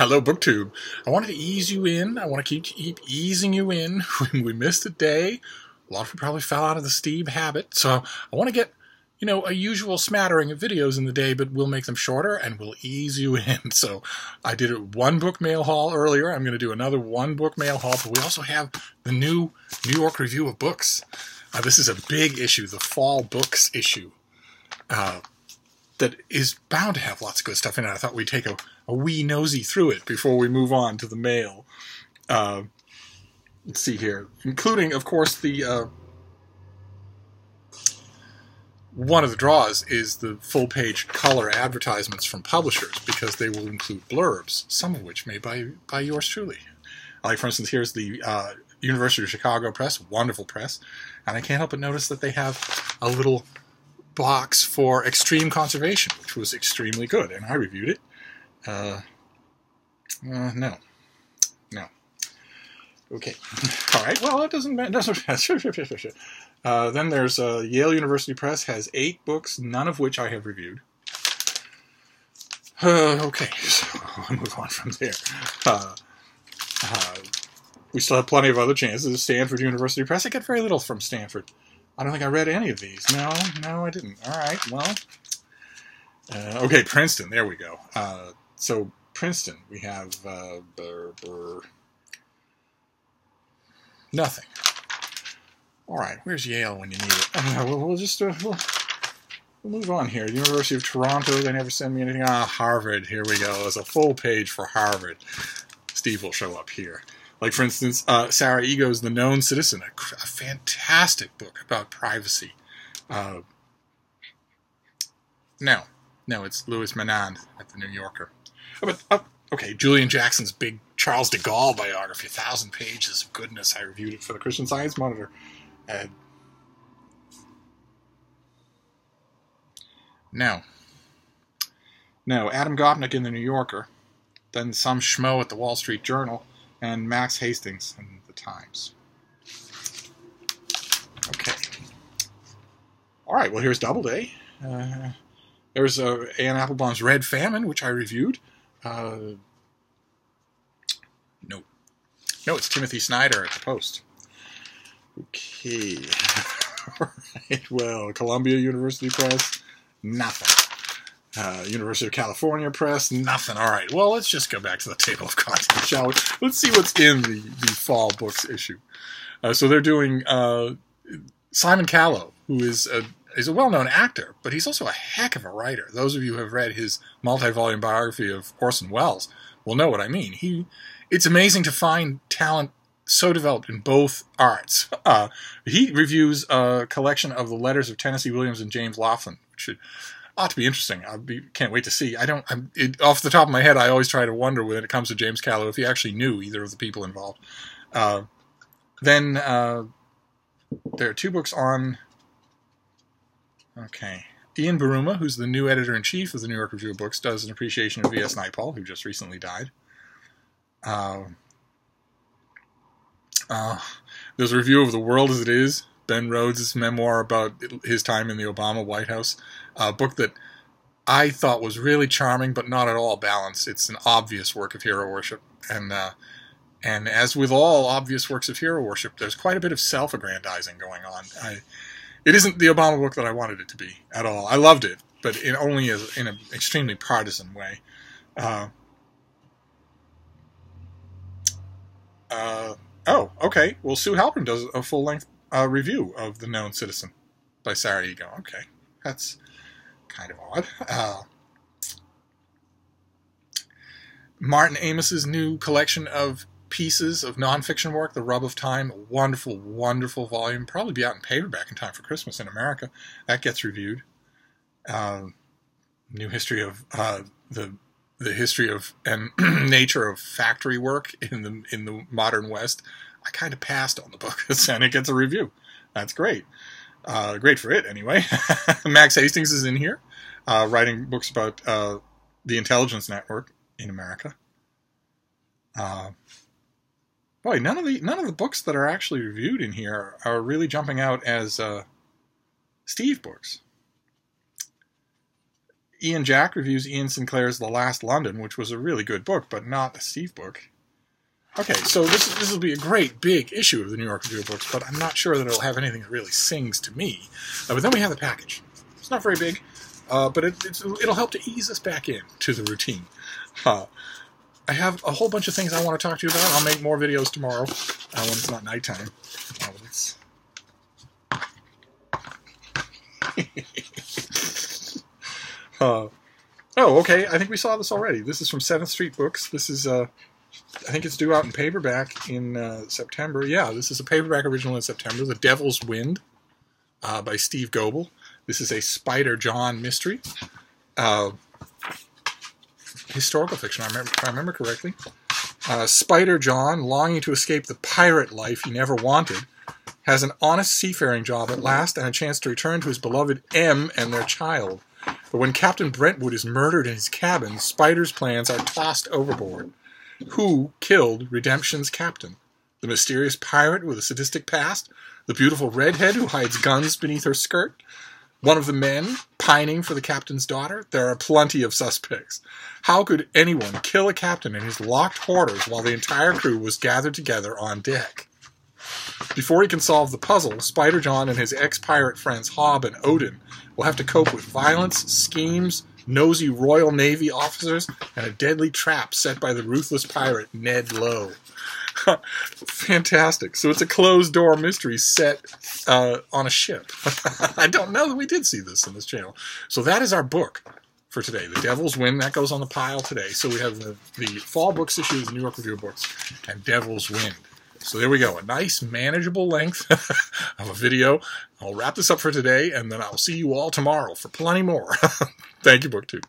Hello, BookTube. I wanted to ease you in. I want to keep easing you in. We missed a day. A lot of you probably fell out of the Steve habit. So I want to get, a usual smattering of videos in the day, but we'll make them shorter and we'll ease you in. So I did a one book mail haul earlier. I'm going to do another one book mail haul, but we also have the new New York Review of Books. This is a big issue, the fall books issue. That is bound to have lots of good stuff in it. I thought we'd take a wee nosy through it before we move on to the mail. Let's see here. Including, of course, the one of the draws is the full-page color advertisements from publishers, because they will include blurbs, some of which made by yours truly. Like, for instance, here's the University of Chicago Press, wonderful press, and I can't help but notice that they have a little box for extreme conservation, which was extremely good, and I reviewed it. No. Okay. All right. Well, it doesn't matter. Then there's Yale University Press has 8 books, none of which I have reviewed. Okay, so I'll move on from there. We still have plenty of other chances. Stanford University Press. I get very little from Stanford. I don't think I read any of these. No, I didn't. All right, well. Okay, Princeton. There we go. So, Princeton, we have nothing. All right, where's Yale when you need it? We'll move on here. University of Toronto, they never send me anything. Harvard, here we go. There's a full page for Harvard. Steve will show up here. Like, for instance, Sarah Ego's The Known Citizen, a fantastic book about privacy. No, it's Louis Menand at The New Yorker. Okay, Julian Jackson's big Charles de Gaulle biography, 1,000 pages of goodness. I reviewed it for the Christian Science Monitor. No, Adam Gopnik in The New Yorker, then some schmo at the Wall Street Journal, and Max Hastings in the Times. Okay. All right, well, here's Doubleday. There's Anne Applebaum's Red Famine, which I reviewed. No, it's Timothy Snyder at the Post. Okay. All right, well, Columbia University Press, nothing. University of California Press, nothing. All right, well, let's just go back to the table of contents, shall we? Let's see what's in the fall books issue. So they're doing Simon Callow, who is a well-known actor, but he's also a heck of a writer. Those of you who have read his multi-volume biography of Orson Welles will know what I mean. It's amazing to find talent so developed in both arts. He reviews a collection of the letters of Tennessee Williams and James Laughlin, which ought to be interesting. Can't wait to see. Off the top of my head, I always try to wonder when it comes to James Callow if he actually knew either of the people involved. Then there are 2 books on. Okay, Ian Buruma, who's the new editor-in-chief of the New York Review of Books, does an appreciation of V.S. Naipaul, who just recently died. There's a review of The World as It Is, Ben Rhodes' memoir about his time in the Obama White House, a book that I thought was really charming, but not at all balanced. It's an obvious work of hero worship, and as with all obvious works of hero worship, there's quite a bit of self-aggrandizing going on. It isn't the Obama book that I wanted it to be at all. I loved it, but only in an extremely partisan way. Okay. Well, Sue Halpern does a full-length review of The Known Citizen by Sarah Ego. Okay, that's kind of odd. Martin Amos's new collection of pieces of nonfiction work, The Rub of Time, a wonderful, wonderful volume. Probably be out in paperback in time for Christmas in America. That gets reviewed. New history of the history of and nature of factory work in the modern West. I kind of passed on the book, and it gets a review. That's great. Great for it, anyway. Max Hastings is in here, writing books about the intelligence network in America. Boy, none of the books that are actually reviewed in here are really jumping out as Steve books. Ian Jack reviews Ian Sinclair's The Last London, which was a really good book, but not a Steve book. Okay, so this will be a great, big issue of the New York Review of Books, but I'm not sure that it'll have anything that really sings to me. But then we have the package. It's not very big, but it'll help to ease us back in to the routine. I have a whole bunch of things I want to talk to you about. I'll make more videos tomorrow when it's not nighttime. Oh, okay. I think we saw this already. This is from 7th Street Books. This is, I think it's due out in paperback in September. Yeah, this is a paperback original in September. The Devil's Wind by Steve Goebel. This is a Spider John mystery. Historical fiction, if I remember correctly. Spider John, longing to escape the pirate life he never wanted, has an honest seafaring job at last and a chance to return to his beloved M and their child. But when Captain Brentwood is murdered in his cabin, Spider's plans are tossed overboard. Who killed Redemption's captain? The mysterious pirate with a sadistic past? The beautiful redhead who hides guns beneath her skirt? One of the men pining for the captain's daughter? There are plenty of suspects. How could anyone kill a captain in his locked quarters while the entire crew was gathered together on deck? Before he can solve the puzzle, Spider John and his ex-pirate friends Hob and Odin will have to cope with violence, schemes, nosy Royal Navy officers, and a deadly trap set by the ruthless pirate Ned Lowe. Fantastic. So it's a closed-door mystery set on a ship. I don't know that we did see this in this channel. So that is our book for today. The Devil's Wind. That goes on the pile today. So we have the Fall Books issue of the New York Review of Books and Devil's Wind. So there we go. A nice, manageable length of a video. I'll wrap this up for today, and then I'll see you all tomorrow for plenty more. Thank you, BookTube.